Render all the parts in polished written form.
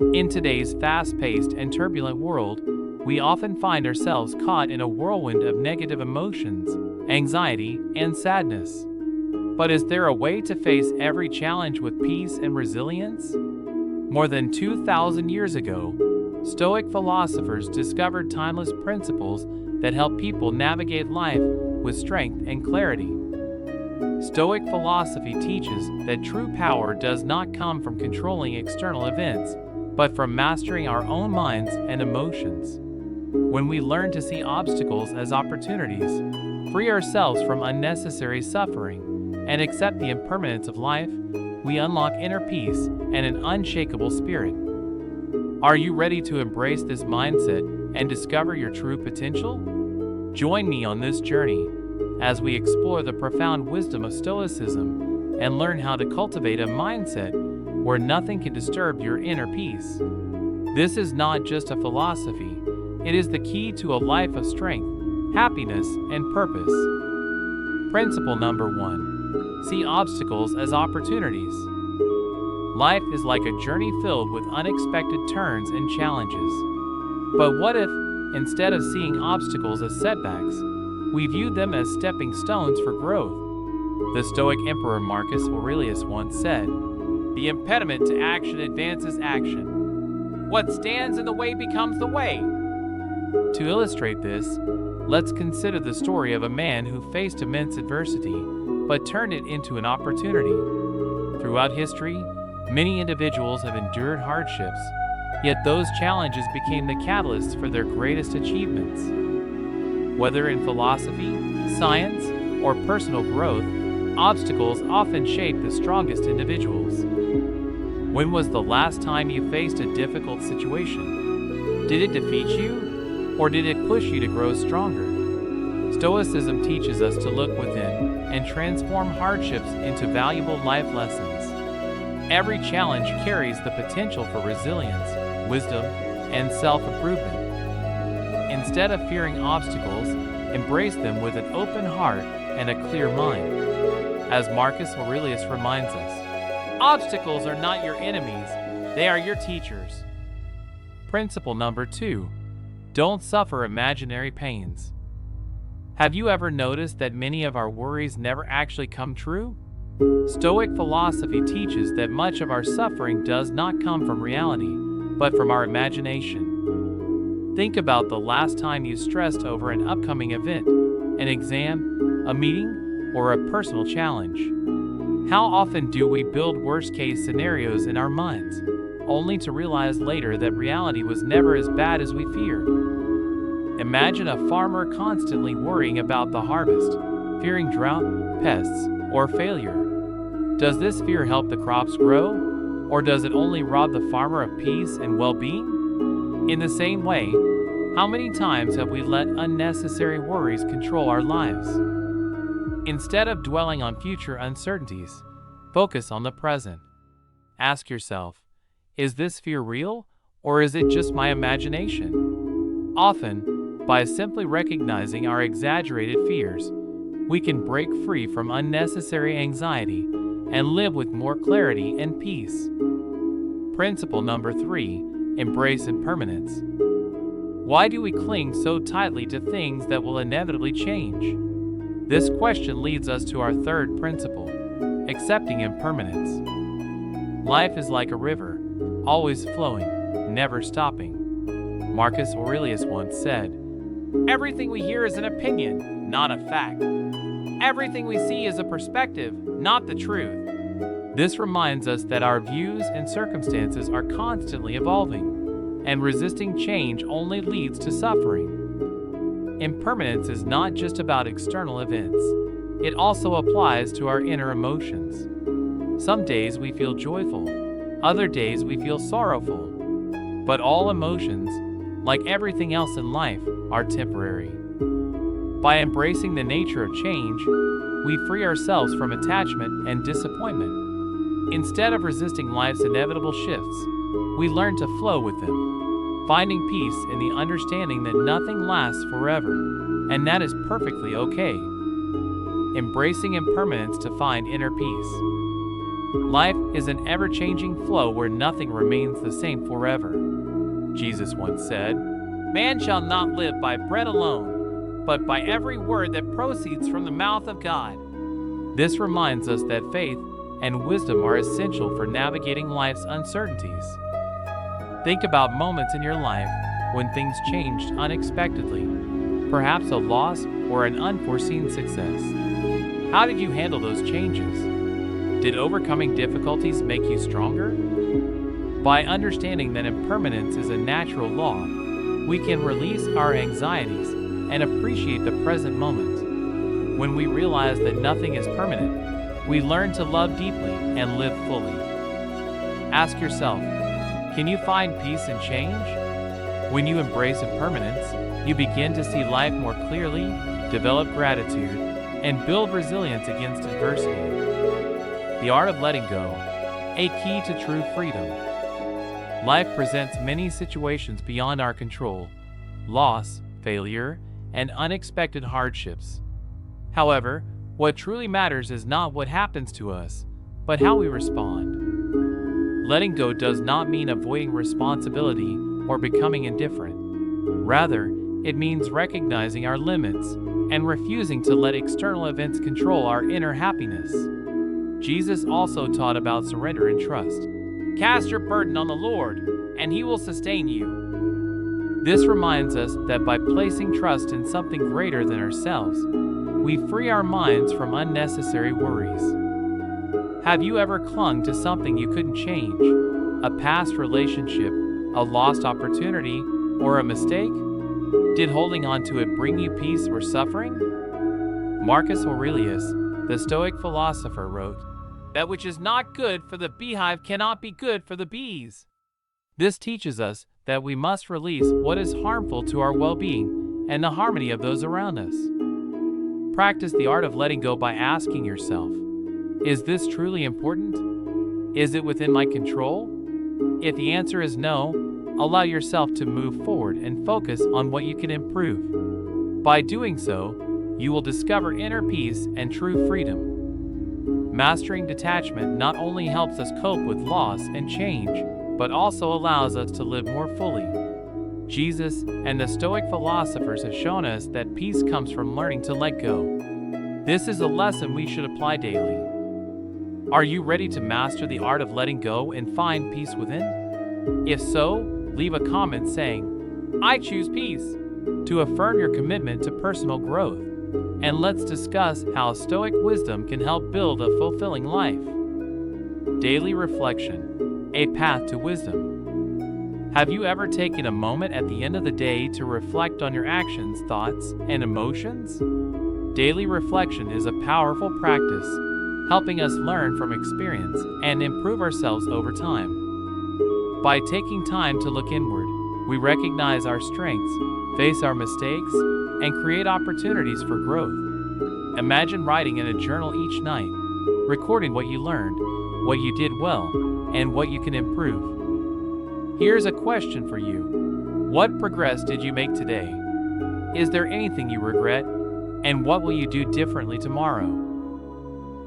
In today's fast-paced and turbulent world, we often find ourselves caught in a whirlwind of negative emotions, anxiety, and sadness. But is there a way to face every challenge with peace and resilience? More than 2,000 years ago, Stoic philosophers discovered timeless principles that help people navigate life with strength and clarity. Stoic philosophy teaches that true power does not come from controlling external events, but from mastering our own minds and emotions. When we learn to see obstacles as opportunities, free ourselves from unnecessary suffering, and accept the impermanence of life, we unlock inner peace and an unshakable spirit. Are you ready to embrace this mindset and discover your true potential? Join me on this journey as we explore the profound wisdom of Stoicism and learn how to cultivate a mindset where nothing can disturb your inner peace. This is not just a philosophy, it is the key to a life of strength, happiness, and purpose. Principle number 1. See obstacles as opportunities. Life is like a journey filled with unexpected turns and challenges. But what if, instead of seeing obstacles as setbacks, we viewed them as stepping stones for growth? The Stoic Emperor Marcus Aurelius once said, "The impediment to action advances action. What stands in the way becomes the way." To illustrate this, let's consider the story of a man who faced immense adversity, but turned it into an opportunity. Throughout history, many individuals have endured hardships, yet those challenges became the catalysts for their greatest achievements. Whether in philosophy, science, or personal growth, obstacles often shape the strongest individuals. When was the last time you faced a difficult situation? Did it defeat you, or did it push you to grow stronger? Stoicism teaches us to look within and transform hardships into valuable life lessons. Every challenge carries the potential for resilience, wisdom, and self-improvement. Instead of fearing obstacles, embrace them with an open heart and a clear mind. As Marcus Aurelius reminds us, obstacles are not your enemies, they are your teachers. Principle number 2. Don't suffer imaginary pains. Have you ever noticed that many of our worries never actually come true? Stoic philosophy teaches that much of our suffering does not come from reality, but from our imagination. Think about the last time you stressed over an upcoming event, an exam, a meeting, or a personal challenge. How often do we build worst-case scenarios in our minds, only to realize later that reality was never as bad as we feared? Imagine a farmer constantly worrying about the harvest, fearing drought, pests, or failure. Does this fear help the crops grow, or does it only rob the farmer of peace and well-being? In the same way, how many times have we let unnecessary worries control our lives? Instead of dwelling on future uncertainties, focus on the present. Ask yourself, is this fear real, or is it just my imagination? Often, by simply recognizing our exaggerated fears, we can break free from unnecessary anxiety and live with more clarity and peace. Principle number 3. Embrace impermanence. Why do we cling so tightly to things that will inevitably change? This question leads us to our third principle, accepting impermanence. Life is like a river, always flowing, never stopping. Marcus Aurelius once said, "Everything we hear is an opinion, not a fact. Everything we see is a perspective, not the truth." This reminds us that our views and circumstances are constantly evolving, and resisting change only leads to suffering. Impermanence is not just about external events. It also applies to our inner emotions. Some days we feel joyful, other days we feel sorrowful. But all emotions, like everything else in life, are temporary. By embracing the nature of change, we free ourselves from attachment and disappointment. Instead of resisting life's inevitable shifts, we learn to flow with them, finding peace in the understanding that nothing lasts forever, and that is perfectly okay. Embracing impermanence to find inner peace. Life is an ever-changing flow where nothing remains the same forever. Jesus once said, "Man shall not live by bread alone, but by every word that proceeds from the mouth of God." This reminds us that faith and wisdom are essential for navigating life's uncertainties. Think about moments in your life when things changed unexpectedly, perhaps a loss or an unforeseen success. How did you handle those changes? Did overcoming difficulties make you stronger? By understanding that impermanence is a natural law, we can release our anxieties and appreciate the present moment. When we realize that nothing is permanent, we learn to love deeply and live fully. Ask yourself, can you find peace in change? When you embrace impermanence, you begin to see life more clearly, develop gratitude, and build resilience against adversity. The art of letting go, a key to true freedom. Life presents many situations beyond our control: loss, failure, and unexpected hardships. However, what truly matters is not what happens to us, but how we respond. Letting go does not mean avoiding responsibility or becoming indifferent. Rather, it means recognizing our limits and refusing to let external events control our inner happiness. Jesus also taught about surrender and trust. Cast your burden on the Lord, and He will sustain you. This reminds us that by placing trust in something greater than ourselves, we free our minds from unnecessary worries. Have you ever clung to something you couldn't change? A past relationship, a lost opportunity, or a mistake? Did holding on to it bring you peace or suffering? Marcus Aurelius, the Stoic philosopher, wrote, "That which is not good for the beehive cannot be good for the bees." This teaches us that we must release what is harmful to our well-being and the harmony of those around us. Practice the art of letting go by asking yourself, is this truly important? Is it within my control? If the answer is no, allow yourself to move forward and focus on what you can improve. By doing so, you will discover inner peace and true freedom. Mastering detachment not only helps us cope with loss and change, but also allows us to live more fully. Jesus and the Stoic philosophers have shown us that peace comes from learning to let go. This is a lesson we should apply daily. Are you ready to master the art of letting go and find peace within? If so, leave a comment saying, "I choose peace," to affirm your commitment to personal growth. And let's discuss how Stoic wisdom can help build a fulfilling life. Daily reflection, a path to wisdom. Have you ever taken a moment at the end of the day to reflect on your actions, thoughts, and emotions? Daily reflection is a powerful practice, helping us learn from experience and improve ourselves over time. By taking time to look inward, we recognize our strengths, face our mistakes, and create opportunities for growth. Imagine writing in a journal each night, recording what you learned, what you did well, and what you can improve. Here's a question for you. What progress did you make today? Is there anything you regret? And what will you do differently tomorrow?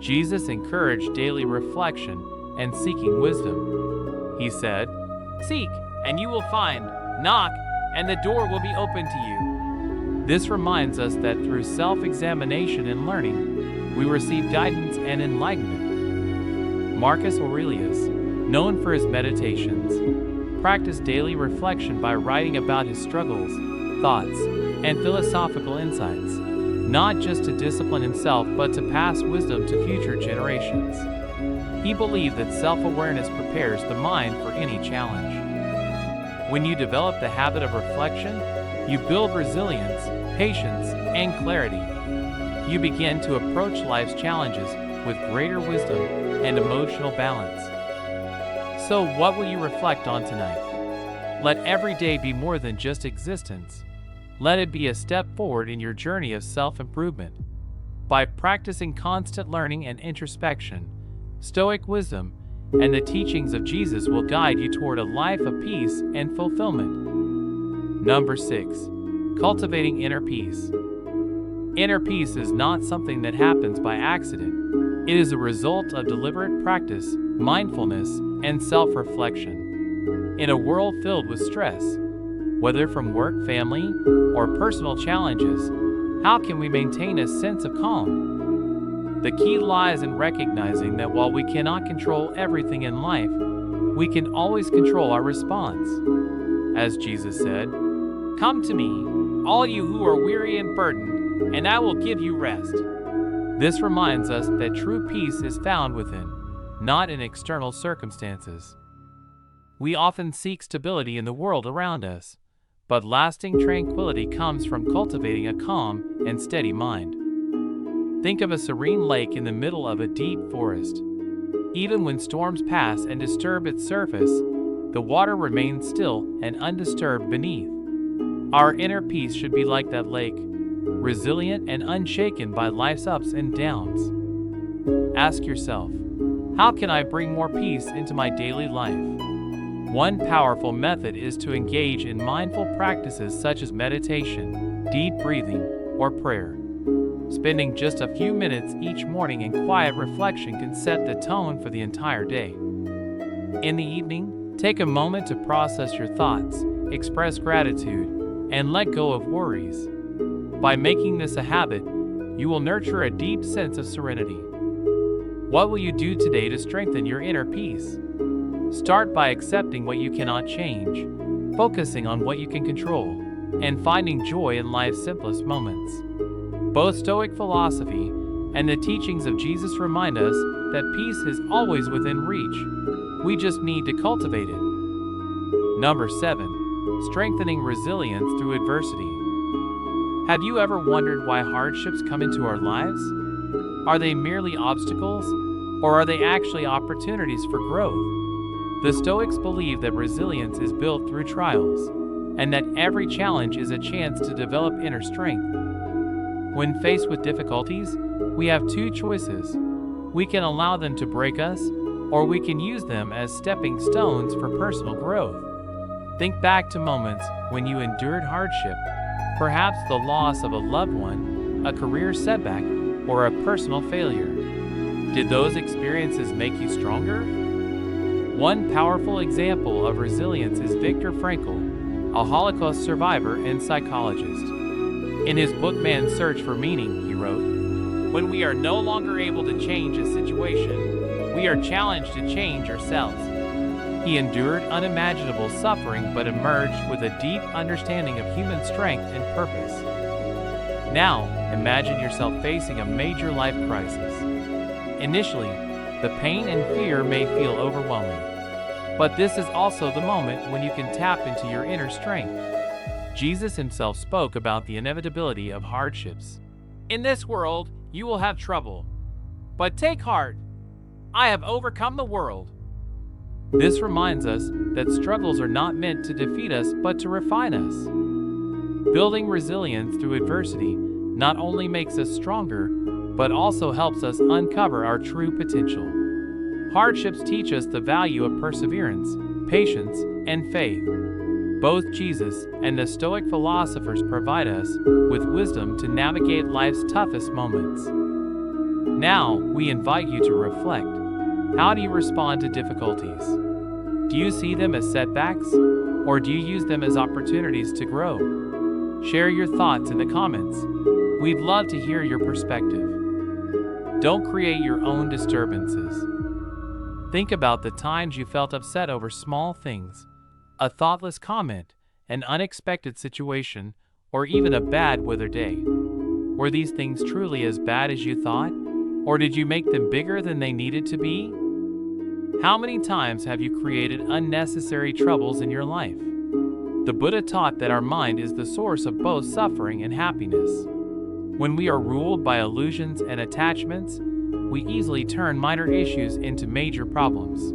Jesus encouraged daily reflection and seeking wisdom. He said, "Seek, and you will find. Knock, and the door will be open to you." This reminds us that through self-examination and learning, we receive guidance and enlightenment. Marcus Aurelius, known for his meditations, practiced daily reflection by writing about his struggles, thoughts, and philosophical insights, not just to discipline himself but to pass wisdom to future generations. He believed that self-awareness prepares the mind for any challenge. When you develop the habit of reflection, you build resilience, patience, and clarity. You begin to approach life's challenges with greater wisdom and emotional balance. So, what will you reflect on tonight? Let every day be more than just existence. Let it be a step forward in your journey of self-improvement. By practicing constant learning and introspection, Stoic wisdom, and the teachings of Jesus will guide you toward a life of peace and fulfillment. Number 6. Cultivating inner peace. Inner peace is not something that happens by accident. It is a result of deliberate practice, mindfulness, and self-reflection. In a world filled with stress, whether from work, family, or personal challenges, how can we maintain a sense of calm? The key lies in recognizing that while we cannot control everything in life, we can always control our response. As Jesus said, "Come to me, all you who are weary and burdened, and I will give you rest." This reminds us that true peace is found within, not in external circumstances. We often seek stability in the world around us, but lasting tranquility comes from cultivating a calm and steady mind. Think of a serene lake in the middle of a deep forest. Even when storms pass and disturb its surface, the water remains still and undisturbed beneath. Our inner peace should be like that lake, resilient and unshaken by life's ups and downs. Ask yourself, how can I bring more peace into my daily life? One powerful method is to engage in mindful practices such as meditation, deep breathing, or prayer. Spending just a few minutes each morning in quiet reflection can set the tone for the entire day. In the evening, take a moment to process your thoughts, express gratitude, and let go of worries. By making this a habit, you will nurture a deep sense of serenity. What will you do today to strengthen your inner peace? Start by accepting what you cannot change, focusing on what you can control, and finding joy in life's simplest moments. Both Stoic philosophy and the teachings of Jesus remind us that peace is always within reach. We just need to cultivate it. Number 7. Strengthening resilience through adversity. Have you ever wondered why hardships come into our lives? Are they merely obstacles, or are they actually opportunities for growth? The Stoics believe that resilience is built through trials, and that every challenge is a chance to develop inner strength. When faced with difficulties, we have two choices. We can allow them to break us, or we can use them as stepping stones for personal growth. Think back to moments when you endured hardship, perhaps the loss of a loved one, a career setback, or a personal failure. Did those experiences make you stronger? One powerful example of resilience is Viktor Frankl, a Holocaust survivor and psychologist. In his book Man's Search for Meaning, he wrote, "When we are no longer able to change a situation, we are challenged to change ourselves." He endured unimaginable suffering but emerged with a deep understanding of human strength and purpose. Now, imagine yourself facing a major life crisis. Initially, the pain and fear may feel overwhelming, but this is also the moment when you can tap into your inner strength. Jesus himself spoke about the inevitability of hardships. "In this world, you will have trouble, but take heart, I have overcome the world." This reminds us that struggles are not meant to defeat us but to refine us. Building resilience through adversity not only makes us stronger, but also helps us uncover our true potential. Hardships teach us the value of perseverance, patience, and faith. Both Jesus and the Stoic philosophers provide us with wisdom to navigate life's toughest moments. Now, we invite you to reflect. How do you respond to difficulties? Do you see them as setbacks, or do you use them as opportunities to grow? Share your thoughts in the comments. We'd love to hear your perspective. Don't create your own disturbances. Think about the times you felt upset over small things, a thoughtless comment, an unexpected situation, or even a bad weather day. Were these things truly as bad as you thought? Or did you make them bigger than they needed to be? How many times have you created unnecessary troubles in your life? The Buddha taught that our mind is the source of both suffering and happiness. When we are ruled by illusions and attachments, we easily turn minor issues into major problems.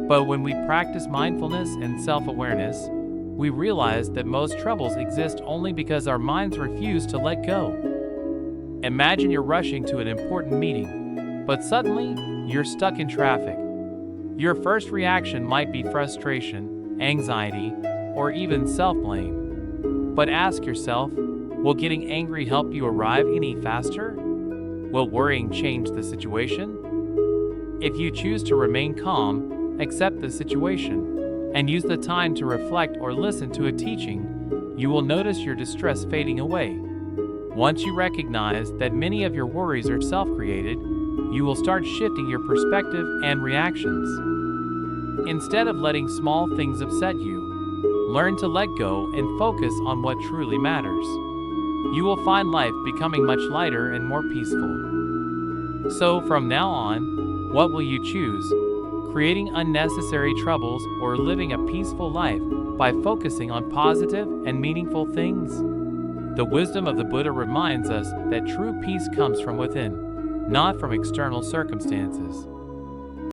But when we practice mindfulness and self-awareness, we realize that most troubles exist only because our minds refuse to let go. Imagine you're rushing to an important meeting, but suddenly you're stuck in traffic. Your first reaction might be frustration, anxiety, or even self-blame. But ask yourself, will getting angry help you arrive any faster? Will worrying change the situation? If you choose to remain calm, accept the situation, and use the time to reflect or listen to a teaching, you will notice your distress fading away. Once you recognize that many of your worries are self-created, you will start shifting your perspective and reactions. Instead of letting small things upset you, learn to let go and focus on what truly matters. You will find life becoming much lighter and more peaceful. So from now on, what will you choose? Creating unnecessary troubles or living a peaceful life by focusing on positive and meaningful things? The wisdom of the Buddha reminds us that true peace comes from within, not from external circumstances.